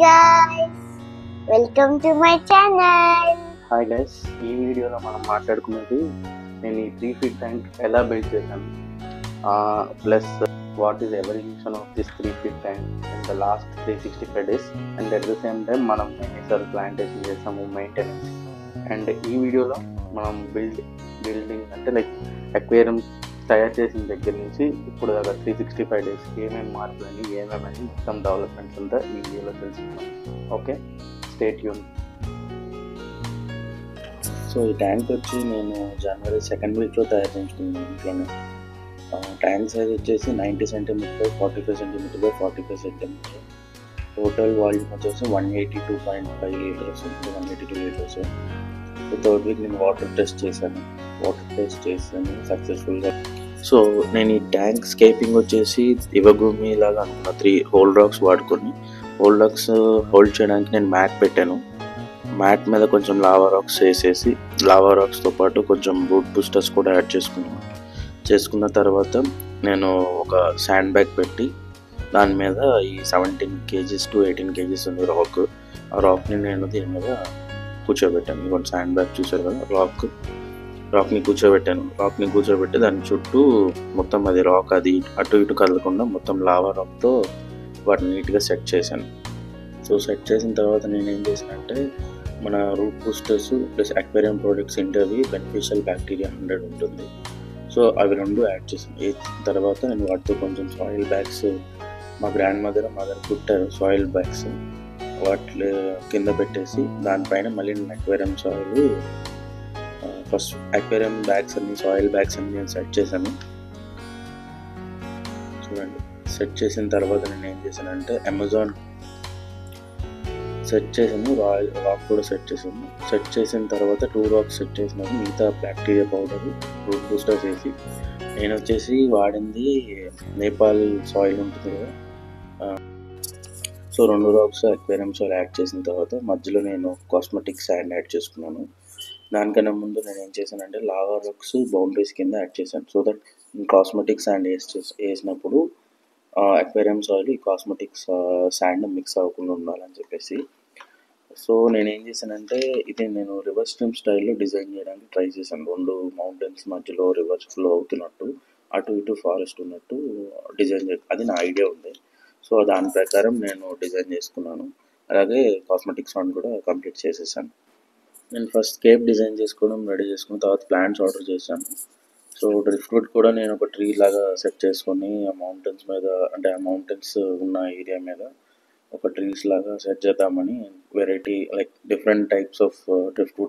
guys, welcome to my channel. Hi guys, ఈ వీడియోలో మనం మాట్లాడుకునేది నేను ఈ 3 feet ట్యాంక్ ఎలా బిల్డ్ చేశాను, plus what is evolution of this 3 feet tank in the last 365 days and at the same time మనం ఎన్నిసార్లు ప్లాంటేషన్ చేసాము, మెయింటెనెన్స్. అండ్ ఈ వీడియోలో మనం బిల్డింగ్ అంటే లైక్ అక్వేరియం తయారు చేసిన దగ్గర నుంచి ఇప్పుడు దాకా 365 days ఏమేమి మార్పులని ఏమేమని మొత్తం డెవలప్మెంట్స్ అంతా ఈ వీడియోలో తెలుసుకున్నాం. Okay, stay tune. సో ఈ ట్యాంక్ వచ్చి నేను జనవరి 2nd weekలో తయారు చేయించుకున్నాను ఇంట్లోనే. ట్యాంక్ సైజ్ వచ్చేసి 90 cm by 45 cm by 45 cm. Total volume వచ్చేసి 182.5 లీటర్స్ ఉంటుంది, 182 లీటర్స్. సో 3rd week నేను వాటర్ టెస్ట్ చేశాను సక్సెస్ఫుల్గా. సో నేను ఈ ట్యాంక్ స్కేపింగ్ వచ్చేసి ఇవగూమి లాగా అనుకున్న 3 హోల్ రాక్స్ వాడుకొని హోల్డ్ చేయడానికి నేను మ్యాట్ పెట్టాను. మ్యాట్ మీద కొంచెం లావా రాక్స్ వేసేసి లావా రాక్స్తో పాటు కొంచెం రూట్ బూస్టర్స్ కూడా యాడ్ చేసుకున్న తర్వాత నేను ఒక శాండ్ బ్యాగ్ పెట్టి దాని మీద ఈ 17 kgs to 18 kgs ఉంది రాక్. ఆ రాక్ని నేను దీని మీద కూర్చోబెట్టాను. ఇంకొక శాండ్ బ్యాగ్ చూసారు కదా, రాక్ని కూర్చోబెట్టి దాని చుట్టూ మొత్తం అది రాక్ అది అటు ఇటు కదలకుండా మొత్తం లావా రాక్తో వాటిని నీట్గా సెట్ చేశాను. సో సెట్ చేసిన తర్వాత నేను ఏం చేశానంటే మన root boosters plus aquarium products ఇంటర్వి బెనిఫిషియల్ బ్యాక్టీరియా 100 ఉంటుంది. సో అవి 2 యాడ్ చేశాను. తర్వాత నేను వాటితో కొంచెం సాయిల్ బ్యాగ్స్ మా గ్రాండ్ మదర్ కుట్టారు సాయిల్ బ్యాగ్స్, వాటి కింద పెట్టేసి దానిపైన మళ్ళీ నేను అక్వేరియం ఫస్ట్ అక్వేరియం బ్యాగ్స్ అన్ని సాయిల్ బ్యాగ్స్ అన్ని నేను సెట్ చేశాను. చూడండి, సెట్ చేసిన తర్వాత నేను ఏం చేశానంటే అమెజాన్ సెట్ చేసాను, రాక్ కూడా సెట్ చేసిన తర్వాత 2 రాక్స్ సెట్ చేసినాను. మిగతా బ్యాక్టీరియా పౌడర్ రూట్ బూస్టర్స్ వేసి నేను వచ్చేసి వాడింది నేపాల్ సాయిల్ ఉంటుంది కదా. So 2 rocks aquarium soil add చేసిన తర్వాత మధ్యలో నేను కాస్మెటిక్ శాండ్ యాడ్ చేసుకున్నాను. దానికన్నా ముందు నేను ఏం చేశానంటే లావా రాక్స్ బౌండరీస్ కింద యాడ్ చేశాను. సో దట్ కాస్మెటిక్ శాండ్ వేసినప్పుడు అక్వేరియం సాయిల్ ఈ కాస్మెటిక్ శాండ్ మిక్స్ అవ్వకుండా ఉండాలని చెప్పేసి. సో నేను ఏం చేశానంటే ఇది నేను రివర్స్ స్ట్రీమ్ స్టైల్లో డిజైన్ చేయడానికి ట్రై చేశాను. 2 మౌంటైన్స్ మధ్యలో రివర్స్ ఫ్లో అవుతున్నట్టు అటు ఇటు ఫారెస్ట్ ఉన్నట్టు డిజైన్ అది నా ఐడియా ఉంది. సో దాని ప్రకారం నేను డిజైన్ చేసుకున్నాను. అలాగే కాస్మెటిక్ సాండ్ కూడా కంప్లీట్ చేసేసాను. నేను ఫస్ట్ కేప్ డిజైన్ రెడీ చేసుకున్న తర్వాత ప్లాంట్స్ ఆర్డర్ చేశాను. సో డ్రిఫ్ట్ కూడా నేను ఒక ట్రీ లాగా సెట్ చేసుకొని ఆ మౌంటైన్స్ మీద అంటే ఆ మౌంటైన్స్ ఉన్న ఏరియా మీద ఒక ట్రీస్ లాగా సెట్ చేద్దామని variety like different types of drift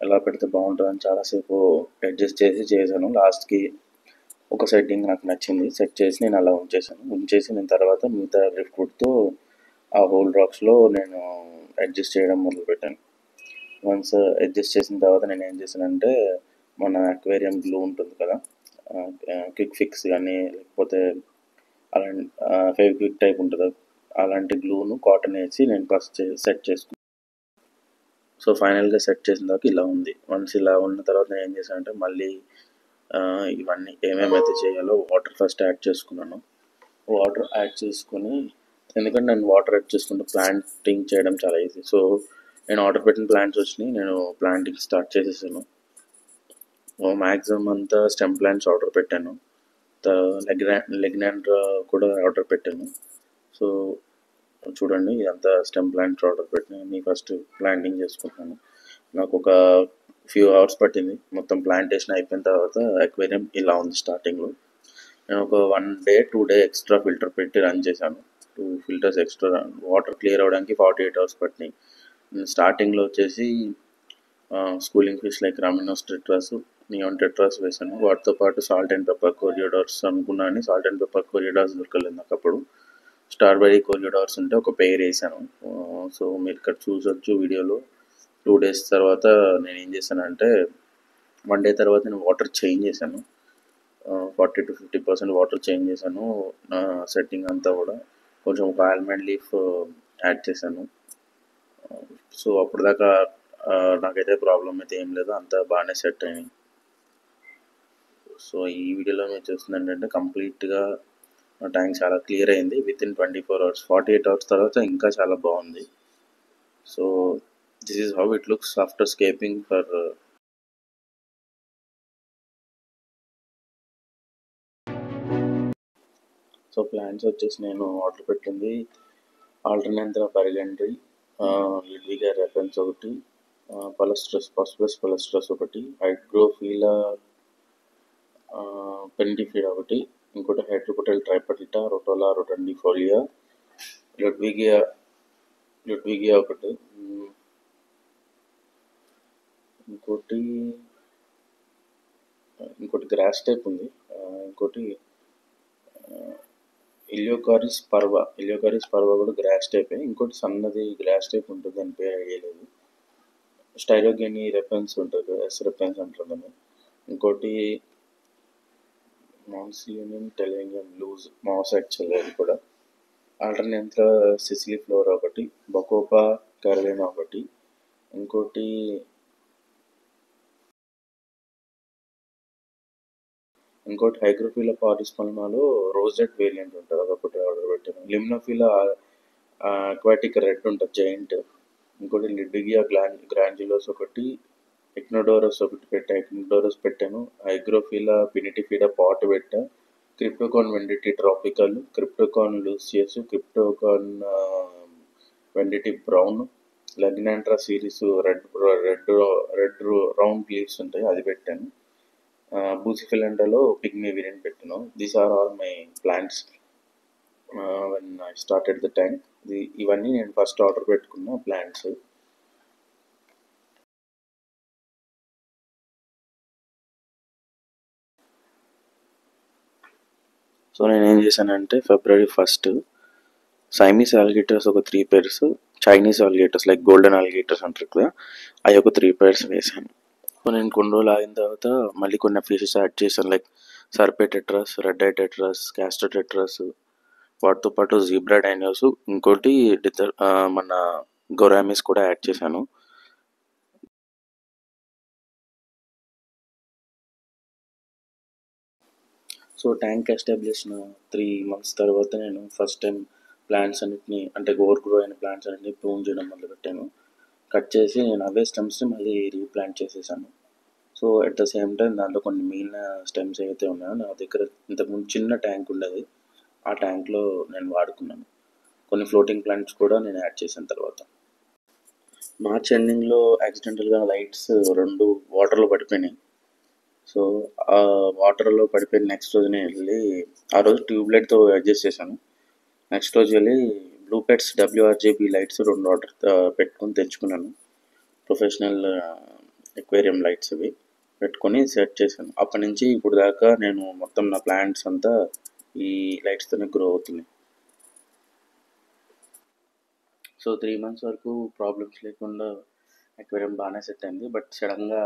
ఎలా పెడితే బాగుంటుందని చాలాసేపు అడ్జస్ట్ చేశాను. లాస్ట్కి ఒక సెట్టింగ్ నాకు నచ్చింది, సెట్ చేసి నేను అలా ఉంచేసి నేను తర్వాత మిగతా డ్రిఫ్ట్తో ఆ హోల్ రాక్స్లో నేను అడ్జస్ట్ చేయడం మొదలుపెట్టాను. వన్స్ అడ్జస్ట్ చేసిన తర్వాత నేను ఏం చేశానంటే మన అక్వేరియం గ్లూ ఉంటుంది కదా, క్విక్ ఫిక్స్ కానీ లేకపోతే అలాంటి ఫెవిక్విక్ టైప్ ఉంటుంది, అలాంటి గ్లూను కాటన్ వేసి నేను ఫస్ట్ సెట్ చేసుకున్నాను. సో ఫైనల్గా సెట్ చేసిన తర్వాత ఇలా ఉంది. వన్స్ ఇలా ఉన్న తర్వాత నేను ఏం చేశానంటే మళ్ళీ ఇవన్నీ ఏమేమైతే చేయాలో వాటర్ ఫస్ట్ యాడ్ చేసుకున్నాను. వాటర్ యాడ్ చేసుకుని, ఎందుకంటే నేను వాటర్ యాడ్ చేసుకుంటే ప్లాంటింగ్ చేయడం చాలా ఈజీ. సో నేను ఆర్డర్ పెట్టిన ప్లాంట్స్ వచ్చినాయి, నేను ప్లాంటింగ్ స్టార్ట్ చేసేసాను. మ్యాక్సిమం అంతా స్టెమ్ ప్లాంట్స్ ఆర్డర్ పెట్టాను, లెగ్నాండ్రా కూడా ఆర్డర్ పెట్టాను. సో చూడండి, ఇదంతా స్టెమ్ ప్లాంట్స్ ఆర్డర్ పెట్టిన ఫస్ట్ ప్లాంటింగ్ చేసుకుంటాను. నాకు ఒక few hours పట్టింది. మొత్తం ప్లాంటేషన్ అయిపోయిన తర్వాత అక్వేరియం ఇలా ఉంది. స్టార్టింగ్లో నేను ఒక 1 day 2 day ఎక్స్ట్రా ఫిల్టర్ పెట్టి రన్ చేశాను. 2 filters ఎక్స్ట్రా వాటర్ క్లియర్ అవ్వడానికి 48 hours పట్టినాయి. స్టార్టింగ్లో వచ్చేసి schooling fish like rummynose tetras, neon tetras వేసాను. వాటితో పాటు సాల్ట్ అండ్ పెప్పర్ కోరియోడార్స్ అనుకున్నాను. సాల్ట్ అండ్ పెప్పర్ కోరియోడార్స్ దొరకలేదు నాకు అప్పుడు. స్ట్రాబెర్రీ కోరియోడార్స్ ఉంటే ఒక పెయిర్ వేసాను. సో మీరు ఇక్కడ చూసొచ్చు వీడియోలో. 2 days తర్వాత నేను ఏం చేశానంటే 1 day తర్వాత నేను వాటర్ చేంజ్ చేశాను. 40 to 50% వాటర్ చేంజ్ చేశాను. సెట్టింగ్ అంతా కూడా కొంచెం ఒక ఆల్మండ్ లీఫ్ యాడ్ చేశాను. సో అప్పుడు దాకా నాకైతే ప్రాబ్లం అయితే ఏం లేదు, అంతా బాగానే సెట్ అయినాయి. సో ఈ వీడియోలో మీరు చూస్తుంది ఏంటంటే కంప్లీట్గా ఆ ట్యాంక్ చాలా క్లియర్ అయింది వితిన్ 24 అవర్స్. 48 అవర్స్ తర్వాత ఇంకా చాలా బాగుంది. So this is how it looks after scaping for. So plants వచ్చేసి నేను ఆర్డర్ పెట్టింది ఆల్టర్నేంద్రా బర్గండ్రీ, లిడ్విగా రెఫరెన్స్ ఒకటి, పలస్ట్రస్ పాస్పరస్ పలస్ట్రస్ ఒకటి, హైడ్రోఫీలా పెండిఫిడ్ ఒకటి, ఇంకోటి హైడ్రోకోటల్ ట్రైపటిటా రొటోలా రొటండిఫోలియా, లుడ్విగియా లుడ్విగియా ఒకటి, ఇంకోటి గ్రాస్ టైప్ ఉంది, ఇంకోటి ఇలియోకారిస్ పర్వా కూడా గ్రాస్ టైపే. ఇంకోటి సన్నది గ్రాస్ టైప్ ఉంటుంది, దాని పేరు ఐడియా లేదు. స్టైరోగెనీ రెఫరెన్స్ ఉంటుంది కదా, ఎస్ రెఫరెన్స్ అంటుందని. ఇంకోటి monosolenium tenerum loose moss actual అది కూడా. ఆల్టర్నేంత్రా సిసిలీ ఫ్లోరా ఒకటి, బకోపా క్యారలినా ఒకటి, ఇంకోటి హైగ్రోఫిలా పారిస్పల్మాలో రోజెట్ వేరియంట్ ఉంటుంది, అదొకటి ఆర్డర్ పెట్టాను. లిమ్నోఫిలా అక్వాటిక్ రెడ్ ఉంటుంది జైంట్, ఇంకోటి లిడ్విగియా గ్రాంజులోస్ ఒకటి, ఎక్నోడోరస్ ఒకటి పెట్టాను. హైగ్రోఫిలా పినిటిఫిడా పాట్ పెట్టా, cryptocoryne wendtii tropical, cryptocoryne lucens, cryptocoryne wendtii brown, lagenandra series red round leaves ఉంటాయి అది పెట్టాను. బూసిఫిలెండాలో పిగ్మీ వేరియంట్ పెట్టాను. These are all my plants when I started the tank. ఇవన్నీ నేను ఫస్ట్ ఆర్డర్ పెట్టుకున్న ప్లాంట్స్. సో నేను ఏం చేశానంటే February 1 సైమీస్ ఆల్లిగేటర్స్ ఒక 3 pairs, చైనీస్ ఆల్లిగేటర్స్ లైక్ గోల్డెన్ ఆల్లిగేటర్స్ అంటారు కదా, అవి ఒక 3 pairs వేసాను. సో నేను కొన్ని రోజులు ఆగిన తర్వాత మళ్ళీ కొన్ని ఫిషెస్ యాడ్ చేశాను, like serpae tetras, red eye tetras, castor tetras, వాటితో పాటు జీబ్రా డైనోస్, ఇంకోటి మన గొరామిస్ కూడా యాడ్ చేశాను. సో ట్యాంక్ ఎస్టాబ్లిష్ 3 months తర్వాత నేను ఫస్ట్ టైం ప్లాంట్స్ అన్నిటిని, అంటే ఓవర్ గ్రో అయిన ప్లాంట్స్ అన్నిటిని ప్రూన్ చేయడం మొదలుపెట్టాను. కట్ చేసి నేను అవే స్టెమ్స్ని మళ్ళీ రీప్లాంట్ చేసేసాను. So at the same time దాంట్లో కొన్ని మిగిలిన స్టెమ్స్ ఏవైతే ఉన్నాయో నా దగ్గర ఇంతకుముందు చిన్న ట్యాంక్ ఉండేది, ఆ ట్యాంక్లో నేను వాడుకున్నాను. కొన్ని ఫ్లోటింగ్ ప్లాంట్స్ కూడా నేను యాడ్ చేసిన తర్వాత. మార్చ్ ఎండింగ్లో యాక్సిడెంటల్గా లైట్స్ 2 వాటర్లో పడిపోయినాయి. సో ఆ వాటర్లో పడిపోయిన నెక్స్ట్ రోజునే వెళ్ళి, ఆ రోజు ట్యూబ్లైట్తో అడ్జస్ట్ చేశాను. నెక్స్ట్ రోజు వెళ్ళి blue pets WRGB lights 2 order పెట్టుకొని తెచ్చుకున్నాను. ప్రొఫెషనల్ ఎక్వేరియం లైట్స్ ఇవి పెట్టుకొని సెట్ చేశాను. అప్పటి నుంచి ఇప్పుడు దాకా నేను మొత్తం నా ప్లాంట్స్ అంతా ఈ లైట్స్తోనే గ్రో అవుతున్నాయి. సో 3 months వరకు ప్రాబ్లమ్స్ లేకుండా ఎక్వేరియం బాగానే సెట్ అయింది. బట్ సడన్గా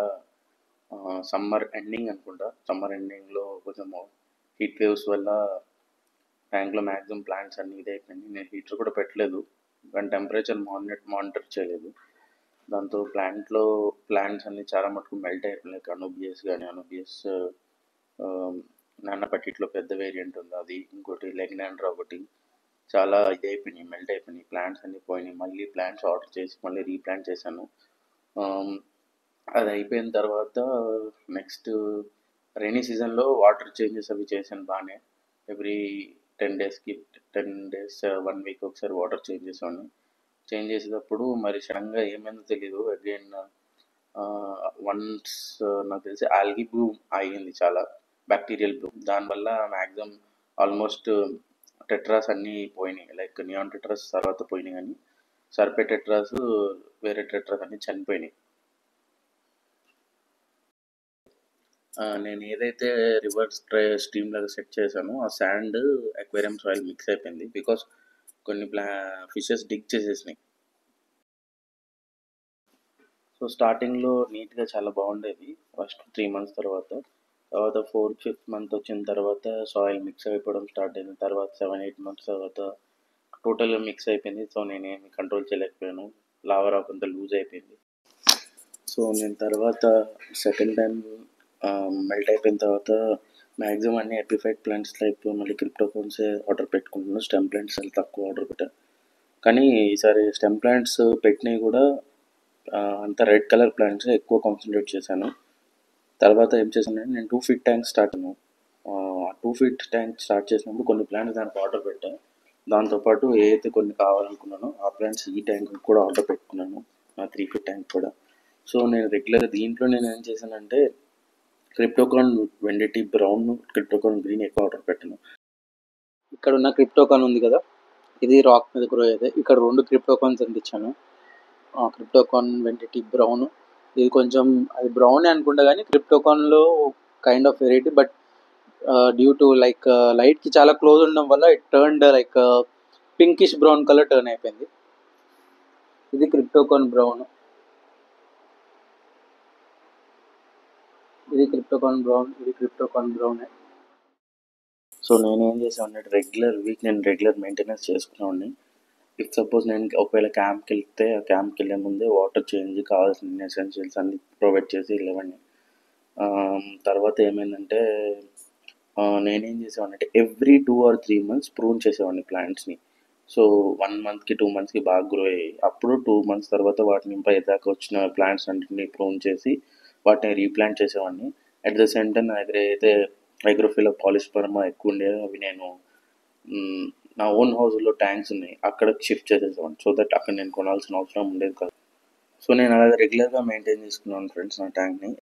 సమ్మర్ ఎండింగ్లో కొంచెం హీట్ వేవ్స్ వల్ల ట్యాంక్లో మ్యాక్సిమం ప్లాంట్స్ అన్నీ ఇదైపోయింది. నేను హీటర్ కూడా పెట్టలేదు, కానీ టెంపరేచర్ మానిటర్ చేయలేదు. దాంతో ప్లాంట్స్ అన్నీ చాలా మటుకు మెల్ట్ అయిపోయినాయి. అనూబియస్ నాన్న పట్టిట్లో పెద్ద వేరియంట్ ఉంది అది, ఇంకోటి లెగ్నాండ్రా ఒకటి, చాలా మెల్ట్ అయిపోయినాయి. ప్లాంట్స్ అన్నీ పోయినాయి. మళ్ళీ ప్లాంట్స్ ఆర్డర్ చేసి మళ్ళీ రీప్లాంట్ చేశాను. అది అయిపోయిన తర్వాత నెక్స్ట్ రైనీ సీజన్లో వాటర్ చేంజెస్ అవి చేశాను బాగానే. ఎవ్రీ 10 days 1 week ఒకసారి వాటర్ చేంజ్ చేసేటప్పుడు మరి సడన్గా ఏమైందో తెలీదు. అగైన్ వన్స్ నాకు తెలిసి ఆల్గీ బ్లూమ్ అయ్యింది, చాలా బ్యాక్టీరియల్ బ్లూమ్. దానివల్ల మ్యాక్సిమం ఆల్మోస్ట్ టెట్రాస్ అన్నీ పోయినాయి, లైక్ నియాన్ టెట్రాస్ తర్వాత పోయినాయి, కానీ సర్పే టెట్రాస్ వేరే టెట్రాస్ అన్నీ చనిపోయినాయి. నేను ఏదైతే రివర్స్ స్ట్రీమ్ లాగా సెట్ చేశానో ఆ శాండ్ అక్వేరియం సాయిల్ మిక్స్ అయిపోయింది, బికాస్ కొన్ని ఫిషెస్ డిగ్ చేసేసినాయి. సో స్టార్టింగ్లో నీట్గా చాలా బాగుండేది ఫస్ట్ 3 months తర్వాత 4th 5th month వచ్చిన తర్వాత సాయిల్ మిక్స్ అయిపోవడం స్టార్ట్ అయింది. తర్వాత 7-8 months తర్వాత టోటల్గా మిక్స్ అయిపోయింది. సో నేనేమి కంట్రోల్ చేయలేకపోయాను, లావా రాక్ అంతా లూజ్ అయిపోయింది. సో నేను తర్వాత సెకండ్ టైం మెల్ట్ అయిపోయిన తర్వాత మ్యాక్సిమం అన్ని ఎపిఫైట్ ప్లాంట్స్ టైప్ మళ్ళీ క్రిప్టోకోన్సే ఆర్డర్ పెట్టుకుంటున్నాను. స్టెమ్ ప్లాంట్స్ చాలా తక్కువ ఆర్డర్ పెట్టాను. కానీ ఈసారి స్టెమ్ ప్లాంట్స్ పెట్టినవి కూడా అంత రెడ్ కలర్ ప్లాంట్స్ ఎక్కువ కాన్సన్ట్రేట్ చేశాను. తర్వాత ఏం చేశానంటే నేను 2 ఫీట్ ట్యాంక్ స్టార్ట్ అయ్యాను. 2 ఫీట్ ట్యాంక్ స్టార్ట్ చేసినప్పుడు కొన్ని ప్లాంట్స్ దానికి ఆర్డర్ పెట్టాను. దాంతోపాటు ఏదైతే కొన్ని కావాలనుకున్నానో ఆ ప్లాంట్స్ ఈ ట్యాంక్ కూడా ఆర్డర్ పెట్టుకున్నాను, 3 ఫీట్ ట్యాంక్ కూడా. సో నేను రెగ్యులర్గా దీంట్లో నేను ఏం చేశానంటే క్రిప్టోకాన్ వెండిటీ బ్రౌన్, క్రిప్టోకాన్ గ్రీన్ ఎక్కువ ఆర్డర్ పెట్టాను. ఇక్కడ ఉన్న క్రిప్టోకాన్ ఉంది కదా, ఇది రాక్ మీద గ్రో అయ్యేది. ఇక్కడ 2 క్రిప్టోకాన్స్ అంటించాను. క్రిప్టోకాన్ వెంటిటీ బ్రౌన్, ఇది కొంచెం అది బ్రౌన్ అనుకుంటా కానీ క్రిప్టోకాన్లో kind of variety, but due to like లైట్కి చాలా క్లోజ్ ఉండడం వల్ల it turned like pinkish brown colour turn అయిపోయింది. ఇది క్రిప్టోకాన్ బ్రౌన్, ఇది క్రిప్టోకాన్ బ్రౌన్, ఇది క్రిప్టోకాన్ బ్రౌన్. సో నేనేం చేసాను అంటే నేను రెగ్యులర్ మెయింటెనెన్స్ చేసుకునేవాడిని. ఇఫ్ సపోజ్ నేను ఒకవేళ క్యాంప్కి వెళ్తే ఆ క్యాంప్కి వెళ్ళే ముందే వాటర్ చేంజ్ కావాల్సిన ఎసెన్షియల్స్ అన్ని ప్రొవైడ్ చేసి వెళ్ళేవాడిని. తర్వాత ఏమైందంటే నేనేం చేసేవాడిని అంటే ఎవ్రీ 2 or 3 months ప్రూన్ చేసేవాడిని ప్లాంట్స్ని. సో 1 monthకి 2 monthsకి బాగా గ్రో అయ్యాయి. అప్పుడు 2 months తర్వాత వాటిని పైదాకా వచ్చిన ప్లాంట్స్ అన్నింటినీ ప్రూన్ చేసి వాటిని రీప్లాంట్ చేసేవాడిని. అట్ ద సేమ్ టైం నా దగ్గర అయితే హైగ్రోఫిలా పాలిస్పర్మా ఎక్కువ ఉండేది, అవి నేను నా ఓన్ హౌస్లో ట్యాంక్స్ ఉన్నాయి అక్కడికి షిఫ్ట్ చేసేసేవాడిని. సో దట్ అక్కడ నేను కొనాల్సిన అవసరం ఉండేది కాదు. సో నేను అలాగే రెగ్యులర్గా మెయింటైన్ చేసుకున్నాను ఫ్రెండ్స్ నా ట్యాంక్ని.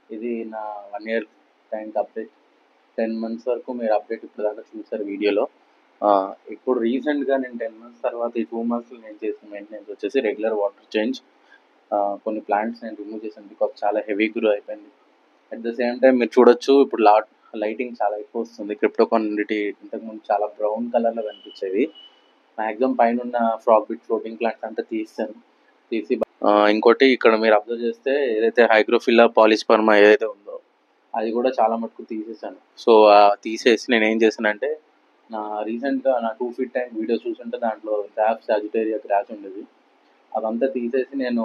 ఇది నా 1 year ట్యాంక్ అప్డేట్. 10 months వరకు మీరు అప్డేట్ ఇప్పుడు దాకా చూసారు వీడియోలో. ఇప్పుడు రీసెంట్గా నేను 10 months తర్వాత ఈ 2 months నేను చేసిన మెయింటెనెన్స్ వచ్చేసి రెగ్యులర్ వాటర్ చేంజ్. కొన్ని ప్లాంట్స్ నేను రిమూవ్ చేశాను బికాజ్ చాలా హెవీ గ్రో అయిపోయింది. అట్ ద సేమ్ టైం మీరు చూడొచ్చు ఇప్పుడు లైటింగ్ చాలా ఎక్కువ వస్తుంది. క్రిప్టోకాన్ ఇంతకుముందు చాలా బ్రౌన్ కలర్లో కనిపించేవి. మ్యాక్సిమం పైన ఉన్న ఫ్రాక్ బిట్ ఫ్లోటింగ్ ప్లాంట్స్ అంతా తీసి ఇంకోటి ఇక్కడ మీరు అబ్జర్వ్ చేస్తే ఏదైతే హైగ్రోఫిలా పాలిస్పర్మా ఏదైతే ఉందో అది కూడా చాలా మటుకు తీసేసాను. సో తీసేసి నేను ఏం చేశానంటే రీసెంట్గా నా 2 feet ట్యాంక్ వీడియో చూసుంటే దాంట్లో గ్రాఫ్ సాజిటేరియా గ్రాస్ ఉండేది, అదంతా తీసేసి నేను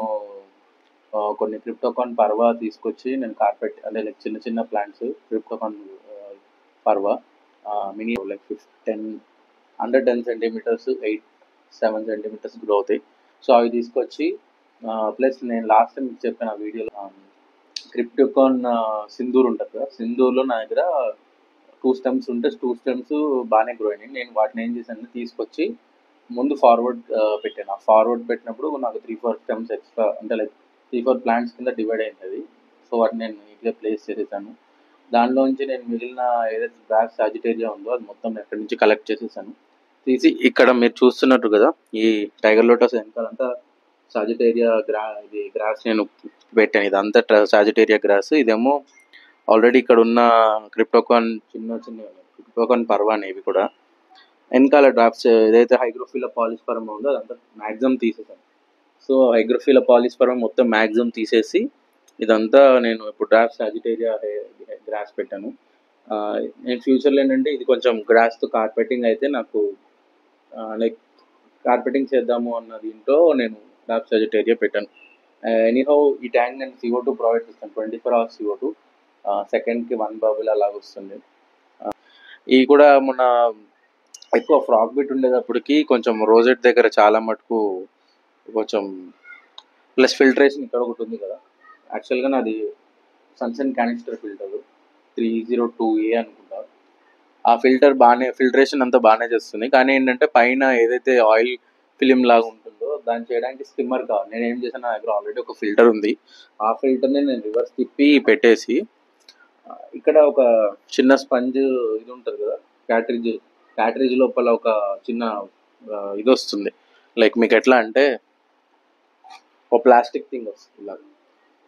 కొన్ని క్రిప్టోకాన్ పర్వా తీసుకొచ్చి నేను కార్పెట్ అంటే లైక్ చిన్న చిన్న plants cryptocoryne parva mini like 110 centimeters 7 centimeters grow అవుతాయి. సో అవి తీసుకొచ్చి ప్లస్ నేను లాస్ట్ టైం మీకు చెప్పాను ఆ వీడియోలో క్రిప్టోకాన్ సింధూర్ ఉంటుంది కదా, సింధూర్లో నా దగ్గర 2 stems ఉంటే 2 stems బాగానే గ్రో అయినాయి. నేను వాటిని ఏం చేశాను తీసుకొచ్చి ముందు ఫార్వర్డ్ పెట్టాను. ఆ ఫార్వర్డ్ పెట్టినప్పుడు నాకు 3-4 stems ఎక్స్ట్రా అంటే లైక్ 3-4 ప్లాంట్స్ కింద డివైడ్ అయింది. సో వాటిని నేను నీట్గా ప్లేస్ చేసేసాను. దానిలోంచి నేను మిగిలిన ఏదైతే బ్లాక్ సాజిటేరియా ఉందో అది మొత్తం ఎక్కడి నుంచి కలెక్ట్ చేసేసాను. తీసి ఇక్కడ మీరు చూస్తున్నట్టు కదా ఈ టైగర్ లోటస్ వెనకాలంతా సాజిటేరియా గ్రాస్ నేను పెట్టాను. ఇదంతా సాజిటేరియా గ్రాస్. ఇదేమో ఆల్రెడీ ఇక్కడ ఉన్న క్రిప్టోకాన్ చిన్న క్రిప్టోకాన్ పర్వానే ఇవి కూడా. వెనకాల డ్రాప్స్ ఏదైతే హైగ్రోఫిలా పాలిస్పర్మా ఉందో అదంతా మ్యాక్సిమం తీసేసాను. సో హైగ్రోఫిలా పాలిస్పర్మా మొత్తం మ్యాక్సిమం తీసేసి ఇదంతా నేను ఇప్పుడు డ్రాప్స్ సాజిటేరియా గ్రాస్ పెట్టాను. నేను ఫ్యూచర్లో ఏంటంటే ఇది కొంచెం గ్రాస్తో కార్పెటింగ్ అయితే నాకు లైక్ కార్పెటింగ్ చేద్దాము అన్న దీంట్లో నేను డ్రాప్స్ సాజిటేరియా పెట్టాను. ఎనీహౌ ఈ ట్యాంక్ నేను CO2 ప్రొవైడ్ చేస్తాను, 24 hours CO2, సెకండ్కి 1 bubble అలాగ వస్తుంది. ఇవి కూడా మొన్న ఎక్కువ ఫ్రాక్ బిట్ ఉండేటప్పటికి కొంచెం రోజెట్ దగ్గర చాలా మటుకు కొంచెం ప్లస్ ఫిల్టరేషన్ ఇక్కడ ఒకటి ఉంది కదా, యాక్చువల్గా నాది సన్సన్ క్యానిస్టర్ ఫిల్టర్ 302A అనుకుంటా. ఆ ఫిల్టరేషన్ అంతా బాగానే చేస్తుంది. కానీ ఏంటంటే పైన ఏదైతే ఆయిల్ ఫిలిం లాగా ఉంటుందో దాన్ని చేయడానికి స్కిమ్మర్ కావాలి. నేను ఏం చేశాను, నా దగ్గర ఆల్రెడీ ఒక ఫిల్టర్ ఉంది. ఆ ఫిల్టర్ని నేను రివర్స్ తిప్పి పెట్టేసి ఇక్కడ ఒక చిన్న స్పంజ్ ఇది ఉంటుంది కదా క్యాటరేజ్ లోపల ఒక చిన్న ఇది వస్తుంది, లైక్ మీకు ఎట్లా అంటే ఒక ప్లాస్టిక్ థింగ్ వస్తుంది ఇలా.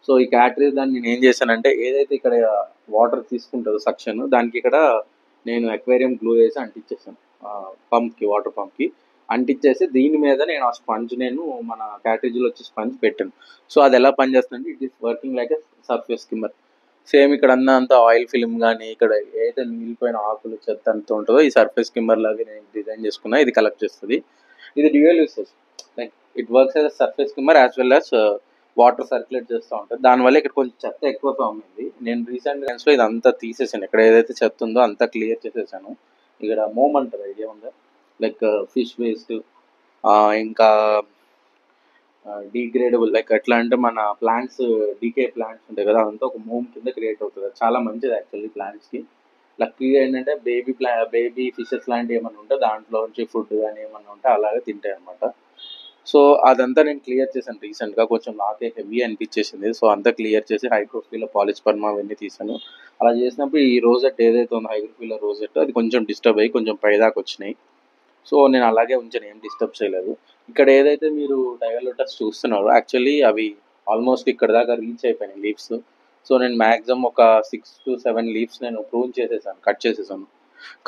సో ఈ క్యాటరేజ్ దాన్ని నేను ఏం చేశానంటే ఏదైతే ఇక్కడ వాటర్ తీసుకుంటుందో సక్షన్ దానికి ఇక్కడ నేను అక్వేరియం గ్లూ వేసి అంటించేసాను. వాటర్ పంప్కి అంటించేసి దీని మీద నేను ఆ స్పంజ్ నేను మన క్యాటరేజ్లో వచ్చి స్పంజ్ పెట్టాను. సో అది ఎలా పనిచేస్తుందంటే it is working like a surface skimmer. Same ఇక్కడ అంతా ఆయిల్ ఫిల్మ్ కానీ ఇక్కడ ఏదైతే మిగిలిపోయిన ఆకులు చెత్త అంతా ఉంటుందో ఈ సర్ఫేస్ స్కిమ్మర్ లాగా నేను డిజైన్ చేసుకున్నా. ఇది కలెక్ట్ చేస్తుంది. ఇది dual uses, like it works as a surface skimmer as well as water circulate చేస్తూ ఉంటుంది. దానివల్ల ఇక్కడ కొంచెం చెత్త ఎక్కువ ఫామ్ అయింది. నేను రీసెంట్ టైమ్స్లో ఇదంతా తీసేసాను, ఇక్కడ ఏదైతే చెత్త ఉందో అంతా క్లియర్ చేసేసాను. ఇక్కడ మోమ్ అంటారు, ఐడియా ఉందా? లైక్ ఫిష్ వేస్ట్, ఇంకా డిగ్రేడబుల్, లైక్ ఎట్లా అంటే మన ప్లాంట్స్ డీకే ప్లాంట్స్ ఉంటాయి కదా, అదంతా ఒక మోమ్ కింద క్రియేట్ అవుతుంది. అది చాలా మంచిది యాక్చువల్లీ ప్లాంట్స్కి. లక్కీగా ఏంటంటే బేబీ ఫిషెస్ లాంటివి ఏమైనా ఉంటే దాంట్లో నుంచి ఫుడ్ కానీ ఏమన్నా ఉంటే అలాగే తింటాయి అనమాట. సో అదంతా నేను క్లియర్ చేశాను రీసెంట్గా, కొంచెం నాకే హెవీ అనిపించేసింది. సో అంతా క్లియర్ చేసి హైగ్రోఫిలా పాలిస్పర్మా అవన్నీ తీసాను. అలా చేసినప్పుడు ఈ రోజెట్ ఏదైతే ఉందో హైగ్రోఫిలా రోజెట్, అది కొంచెం డిస్టర్బ్ అయ్యి కొంచెం పైదాకా వచ్చినాయి. సో నేను అలాగే ఉంచాను, ఏం డిస్టర్బ్ చేయలేదు. ఇక్కడ ఏదైతే మీరు టైగర్ లోటస్ చూస్తున్నారో యాక్చువల్లీ అవి ఆల్మోస్ట్ ఇక్కడ దాకా రీచ్ అయిపోయినాయి లీవ్స్. సో నేను మ్యాక్సిమం ఒక 6 to 7 లీవ్స్ నేను ప్రూన్ చేసేసాను,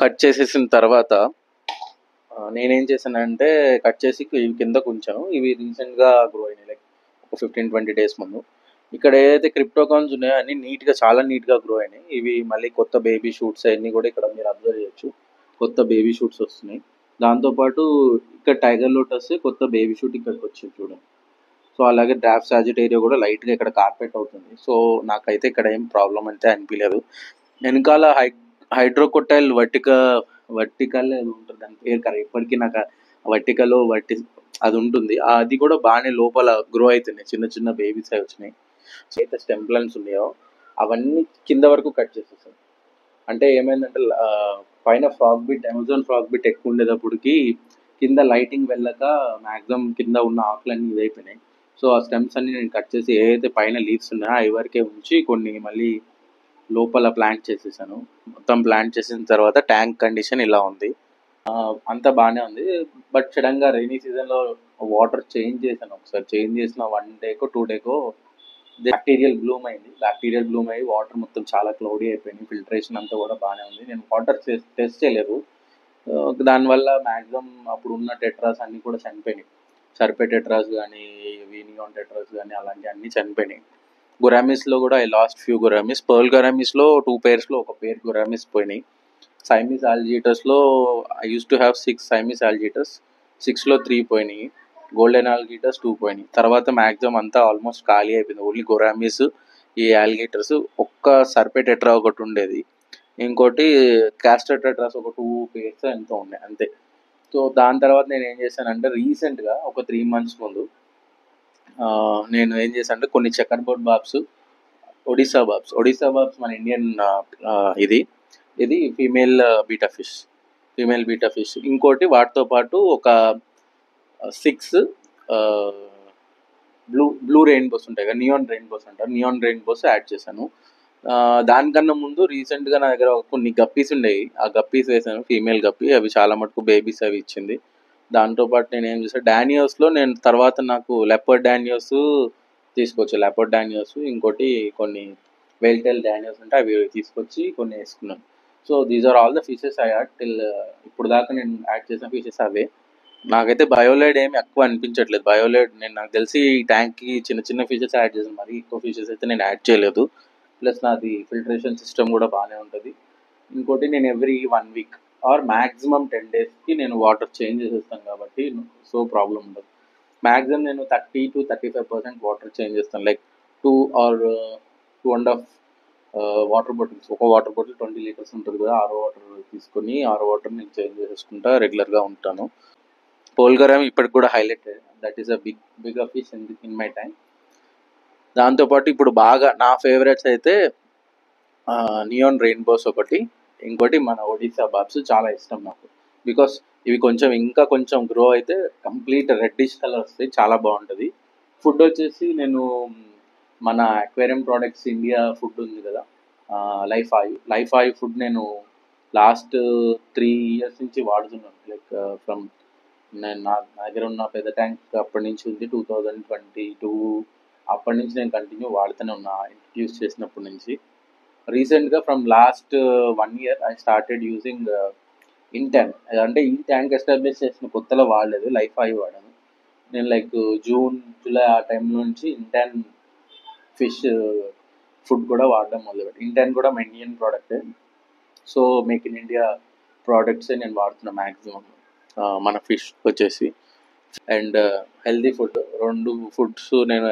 కట్ చేసేసిన తర్వాత నేనేం చేశానంటే కట్ చేసి ఇవి కిందకు ఉంచాను. ఇవి రీసెంట్గా గ్రో అయినాయి, లైక్ ఒక 15-20 డేస్ ముందు. ఇక్కడ ఏదైతే క్రిప్టోకాన్స్ ఉన్నాయో అన్ని నీట్గా, చాలా నీట్గా గ్రో అయినాయి. ఇవి మళ్ళీ కొత్త బేబీ షూట్స్ అన్నీ కూడా ఇక్కడ మీరు అబ్జర్వ్ చేయొచ్చు, కొత్త బేబీ షూట్స్ వస్తున్నాయి. దాంతోపాటు ఇక్కడ టైగర్ లోటస్ కొత్త బేబీ షూట్ ఇక్కడికి వచ్చింది చూడండి. సో అలాగే డ్రాఫ్ట్ సాజిటేరియా కూడా లైట్గా ఇక్కడ కార్పెట్ అవుతుంది. సో నాకైతే ఇక్కడ ఏం ప్రాబ్లం అయితే అనిపించలేదు. వెనకాల హైడ్రోకోటైల్ వర్టికల్ అది ఉంటుంది, దాని పేరు కరెక్ట్ ఇప్పటికీ నాకు వర్టికల్ అది ఉంటుంది. అది కూడా బాగానే లోపల గ్రో అవుతున్నాయి, చిన్న చిన్న బేబీస్ అవి వచ్చినాయి. సో అయితే స్టెమ్ ప్లాంట్స్ ఉన్నాయో అవన్నీ కింద వరకు కట్ చేసేసాను. అంటే ఏమైందంటే పైన అమెజాన్ ఫ్రాగ్ బిట్ ఎక్కువ ఉండేటప్పటికి కింద లైటింగ్ వెళ్ళక మ్యాక్సిమం కింద ఉన్న ఆకులన్నీ ఇదైపోయినాయి. సో ఆ స్టెమ్స్ అన్ని నేను కట్ చేసి ఏదైతే పైన లీవ్స్ ఉన్నాయో అవి వరకే ఉంచి కొన్ని మళ్ళీ లోపల ప్లాంట్ చేసేసాను. మొత్తం ప్లాంట్ చేసిన తర్వాత ట్యాంక్ కండిషన్ ఇలా ఉంది, అంతా బాగానే ఉంది. బట్ సడన్గా రైనీ సీజన్లో వాటర్ చేంజ్ చేశాను. ఒకసారి చేంజ్ చేసిన 1 డేకో 2 డేకో బ్యాక్టీరియల్ బ్లూమ్ అయ్యి వాటర్ మొత్తం చాలా క్లౌడీ అయిపోయింది. ఫిల్టరేషన్ అంతా కూడా బాగానే ఉంది. నేను వాటర్ టెస్ట్ చేయలేదు, దానివల్ల మ్యాక్సిమం అప్పుడు ఉన్న టెట్రాస్ అన్నీ కూడా చనిపోయినాయి. సర్పే టెట్రాస్ కానీ వీనియాన్ టెట్రాస్ కానీ అలాంటివి అన్నీ చనిపోయినాయి. గురామిస్లో కూడా ఐ లాస్ట్ ఫ్యూ గురామిస్. పర్ల్ గురామిస్లో 2 pairsలో ఒక పేర్ గురామిస్ పోయినాయి. సైమీస్ ఆల్జిటస్లో ఐ యూస్ టు హ్యావ్ 6 సైమీస్ ఆల్జిటస్, 6లో 3 పోయినాయి. గోల్డెన్ ఆల్గిటర్స్ 2 పోయినాయి. తర్వాత మ్యాక్సిమం అంతా ఆల్మోస్ట్ ఖాళీ అయిపోయింది. ఓన్లీ గొరామిస్, ఈ ఆల్గిటర్స్, ఒక్క సర్పే టెట్రా ఒకటి ఉండేది, ఇంకోటి క్యాస్టర్ టెట్రాస్ ఒక 2 pairs ఎంతో ఉన్నాయి అంతే. సో దాని తర్వాత నేను ఏం చేశానంటే రీసెంట్గా ఒక 3 months ముందు నేను ఏం చేశాను అంటే కొన్ని చెక్కర్ బోర్డ్ బాబ్స్, ఒడిశా బాబ్స్ మన ఇండియన్ ఇది ఫీమేల్ బీటా ఫిష్. ఇంకోటి వాటితో పాటు ఒక 6 బ్లూ రెయిన్బోస్ ఉంటాయి కదా, నియాన్ రెయిన్బోస్ యాడ్ చేశాను. దానికన్నా ముందు రీసెంట్గా నా దగ్గర కొన్ని గప్పీస్ ఉండేవి, ఆ గప్పీస్ వేసాను, ఫీమేల్ గప్పీ. అవి చాలా మటుకు బేబీస్ అవి ఇచ్చింది. దాంతోపాటు నేను ఏం చేశాను, డానియోస్లో నేను తర్వాత నాకు లెపర్డ్ డానియోస్ తీసుకొచ్చాను. లెపర్డ్ డానియోస్, ఇంకోటి కొన్ని వెల్టెల్ డానియోస్ ఉంటే అవి తీసుకొచ్చి కొన్ని వేసుకున్నాను. So these are all the fishes I add till ఇప్పుడు దాకా నేను యాడ్ చేసిన ఫిషెస్ అవే. నాకైతే బయోలైడ్ ఏమి ఎక్కువ అనిపించట్లేదు. నాకు తెలిసి ఈ ట్యాంక్కి చిన్న ఫిషెస్ యాడ్ చేశాను, మరి ఎక్కువ ఫిషెస్ అయితే నేను యాడ్ చేయలేదు. ప్లస్ నాది ఫిల్టరేషన్ సిస్టమ్ కూడా బాగానే ఉంటుంది. ఇంకోటి నేను ఎవ్రీ 1 week ఆర్ మ్యాక్సిమం 10 daysకి నేను వాటర్ చేంజ్ చేసేస్తాను కాబట్టి సో ప్రాబ్లం ఉండదు. మ్యాక్సిమం నేను 30 to 35% వాటర్ చేంజ్ చేస్తాను. లైక్ 2 or 2.5 వాటర్ బాటిల్స్, ఒక వాటర్ బాటిల్ 20 liters ఉంటుంది కదా, ఆరో వాటర్ తీసుకొని ఆరో వాటర్ నేను చేంజ్ చేసేసుకుంటా, రెగ్యులర్గా ఉంటాను. పోల్గరామ్ ఇప్పటికి కూడా highlighted, that is a big fish in my time. దాంతోపాటు ఇప్పుడు బాగా నా ఫేవరెట్స్ అయితే నియాన్ రెయిన్బోస్ ఒకటి, ఇంకోటి మన ఒడిశా బాబ్స్ చాలా ఇష్టం నాకు. బికాస్ ఇవి ఇంకా కొంచెం గ్రో అయితే కంప్లీట్ రెడ్డిష్ కలర్ వస్తాయి, చాలా బాగుంటుంది. ఫుడ్ వచ్చేసి నేను మన అక్వేరియం ప్రోడక్ట్స్ ఇండియా ఫుడ్ ఉంది కదా, లైఫ్ ఆయిల్ ఫుడ్ నేను లాస్ట్ 3 years నుంచి వాడుతున్నాను. లైక్ నేను నా దగ్గర ఉన్న పెద్ద ట్యాంక్ అప్పటి నుంచి ఉంది, 2022 అప్పటి నుంచి నేను కంటిన్యూ వాడుతూనే ఉన్నా, ఇంట్రడ్యూస్ చేసినప్పటి నుంచి. రీసెంట్గా from last 1 year I started using Inten. అంటే ఈ ట్యాంక్ ఎస్టాబ్లిష్ చేసిన కొత్తలో వాడలేదు, లైఫ్ ఆయిల్ వాడాను నేను. లైక్ జూన్ జూలై ఆ టైం నుంచి ఇంటెన్ ఫిష్ ఫుడ్ కూడా వాడడం మొదలుపెట్టి. ఇంటెన్ కూడా మన ఇండియన్ ప్రోడక్టే, సో మేక్ ఇన్ ఇండియా ప్రోడక్ట్సే నేను వాడుతున్నా మ్యాక్సిమం మన ఫిష్ వచ్చేసి. అండ్ హెల్దీ ఫుడ్, 2 ఫుడ్స్ నేను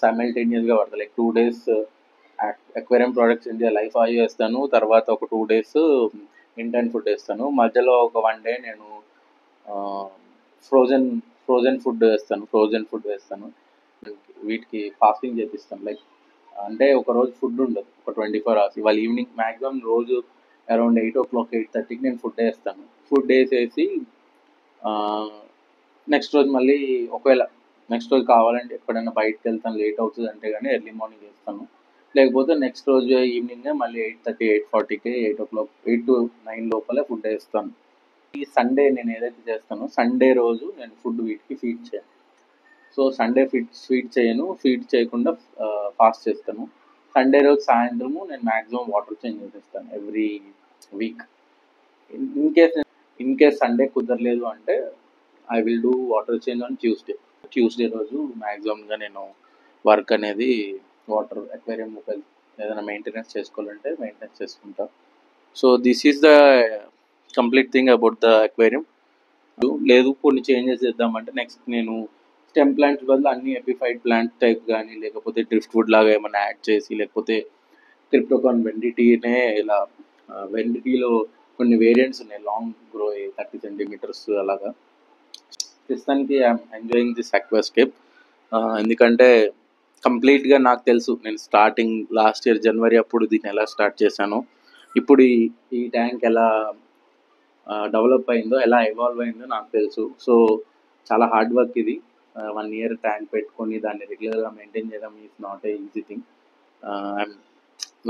సైమల్టేనియస్గా పడతాయి. Like 2 days aquarium products India life oil వేస్తాను, తర్వాత ఒక 2 days ఇంటెన్ ఫుడ్ వేస్తాను, మధ్యలో ఒక 1 day నేను ఫ్రోజన్ ఫుడ్ వేస్తాను. వీటికి ఫాస్టింగ్ చేపిస్తాను. లైక్ అంటే ఒక రోజు ఫుడ్ ఉండదు, ఒక 24 hours. ఇవాళ ఈవినింగ్ మ్యాక్సిమం రోజు అరౌండ్ 8 o'clock 8:30కి నేను ఫుడ్ వేస్తాను. ఫుడ్ వేసేసి నెక్స్ట్ రోజు మళ్ళీ ఒకవేళ నెక్స్ట్ రోజు కావాలంటే ఎప్పుడైనా బయటకు వెళ్తాను లేట్ అవుతుంది అంటే కానీ ఎర్లీ మార్నింగ్ వేస్తాను. లేకపోతే నెక్స్ట్ రోజు ఈవినింగే మళ్ళీ 8:30 8:40కి 8 o'clock 8 to 9 లోపలే ఫుడ్ వేస్తాను. ఈ సండే నేను ఏదైతే చేస్తానో సండే రోజు నేను ఫుడ్ వీటికి ఫీడ్ చేయను. సో సండే ఫీడ్ చేయకుండా ఫాస్ట్ చేస్తాను. సండే రోజు సాయంత్రము నేను మ్యాక్సిమం వాటర్ చేంజ్ చేసేస్తాను every week. In case Sunday కుదరలేదు అంటే I will do water change on Tuesday రోజు మ్యాక్సిమంగా నేను వర్క్ అనేది వాటర్ అక్వేరియం ఏదైనా మెయింటెనెన్స్ చేసుకోవాలంటే మెయింటెనెన్స్ చేసుకుంటా. So this is the complete thing about the aquarium. లేదు కొన్ని చేంజెస్ చేద్దామంటే నెక్స్ట్ నేను స్టెమ్ ప్లాంట్స్ బదులు అన్ని ఎపిఫైడ్ ప్లాంట్ టైప్ కానీ లేకపోతే డ్రిఫ్ట్ వుడ్ లాగా ఏమైనా యాడ్ చేసి లేకపోతే క్రిప్టోకాన్ వెండిటీనే ఇలా వెండిటీలో కొన్ని వేరియంట్స్ ఉన్నాయి లాంగ్ గ్రో 30 centimeters అలాగా. ప్రస్తుతానికి ఐఎమ్ ఎంజాయింగ్ దిస్ అక్వాస్కేప్ ఎందుకంటే కంప్లీట్గా నాకు తెలుసు నేను స్టార్టింగ్ లాస్ట్ ఇయర్ జనవరి అప్పుడు దీన్ని ఎలా స్టార్ట్ చేశానో, ఇప్పుడు ఈ ట్యాంక్ ఎలా డెవలప్ అయిందో ఎలా ఎవాల్వ్ అయిందో నాకు తెలుసు. సో చాలా హార్డ్ వర్క్ ఇది. 1 year ట్యాంక్ పెట్టుకొని దాన్ని రెగ్యులర్గా మెయింటైన్ చేయడం is not a easy thing.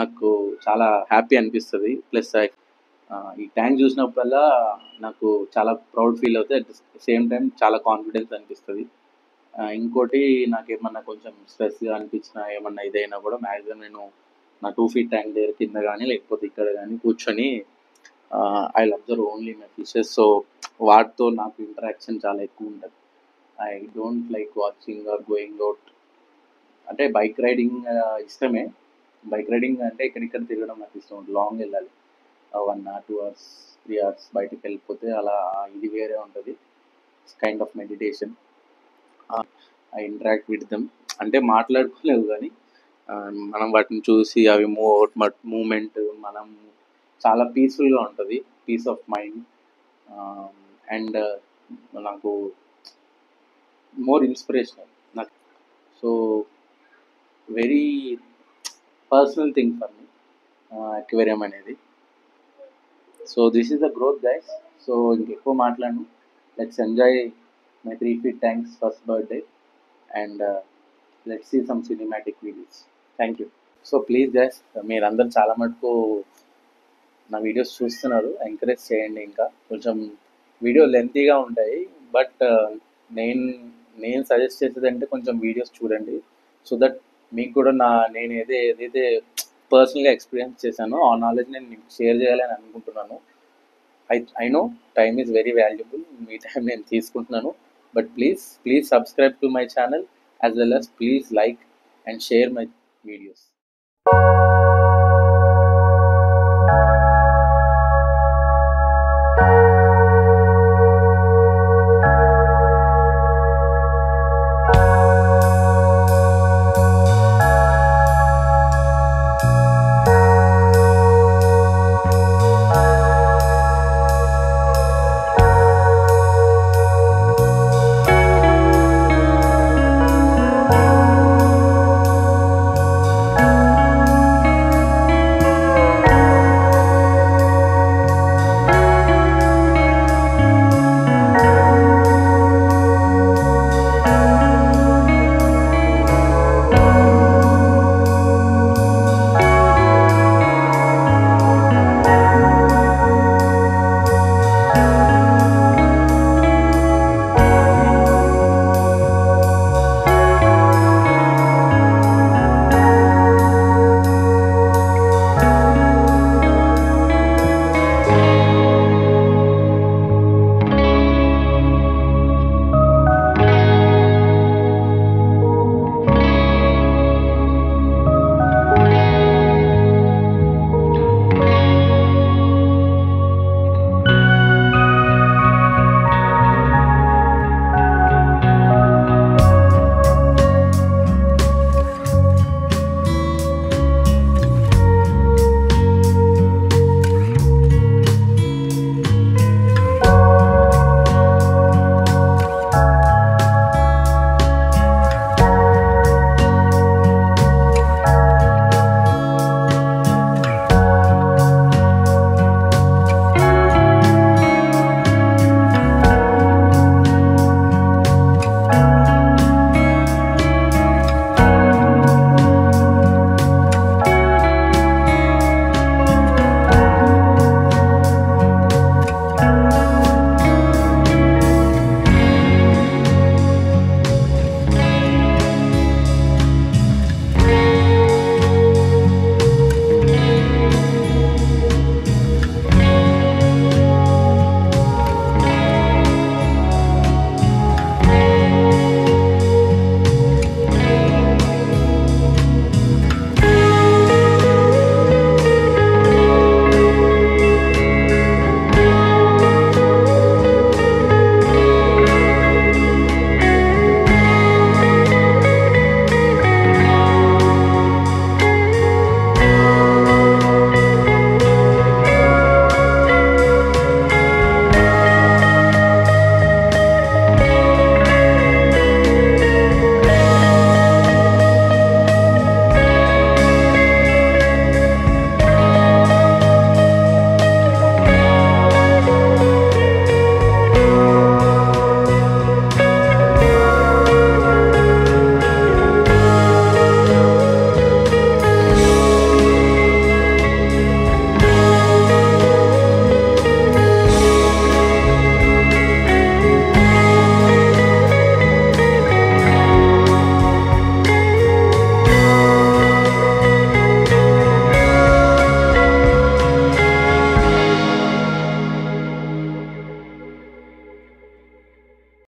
నాకు చాలా హ్యాపీ అనిపిస్తుంది. ప్లస్ ఈ ట్యాంక్ చూసినప్పుడల్లా నాకు చాలా ప్రౌడ్ ఫీల్ అవుతుంది. అట్ ద సేమ్ టైం చాలా కాన్ఫిడెన్స్ అనిపిస్తుంది. ఇంకోటి నాకేమన్నా కొంచెం స్ట్రెస్గా అనిపించినా ఏమన్నా ఇదైనా కూడా మ్యాక్సిమం నేను నా 2 feet ట్యాంక్ దగ్గర కింద కానీ లేకపోతే ఇక్కడ కానీ కూర్చొని I observe only my fishes. So వాటితో నాకు ఇంటరాక్షన్ చాలా ఎక్కువ ఉంటుంది. I don't like watching or going out. అంటే బైక్ రైడింగ్ ఇష్టమే. బైక్ రైడింగ్ అంటే ఇక్కడిక్కడ తిరగడం నాకు ఇష్టం. లాంగ్ వెళ్ళాలి 1 hour 2 hours 3 hours బయటకు వెళ్ళిపోతే అలా ఇది వేరే ఉంటుంది. It's kind of meditation. I interact with them. అంటే మాట్లాడుకోలేవు కానీ మనం వాటిని చూసి అవి మూమెంట్ మనం చాలా పీస్ఫుల్గా ఉంటుంది. పీస్ ఆఫ్ మైండ్ అండ్ నాకు మోర్ ఇన్స్పిరేషనల్ నాకు. So very personal thing for me aquarium అనేది. So this is the growth guys. So ఇంకెక్కువ మాట్లాడను. Let's enjoy my 3 feet tank's first birthday and let's see some cinematic videos. Thank you. So please guys మీరందరూ చాలా మటుకు నా videos చూస్తున్నారు, encourage చేయండి. ఇంకా కొంచెం వీడియో లెంతీగా ఉంటాయి బట్ నేను సజెస్ట్ చేసేది అంటే కొంచెం వీడియోస్ చూడండి. సో దట్ మీకు కూడా నేను ఏదైతే పర్సనల్గా ఎక్స్పీరియన్స్ చేశానో ఆ నాలెడ్జ్ నేను మీకు షేర్ చేయాలని అనుకుంటున్నాను. I know time is very valuable. Me time నేను తీసుకుంటున్నాను. But please subscribe to my channel as well as please like and share my videos.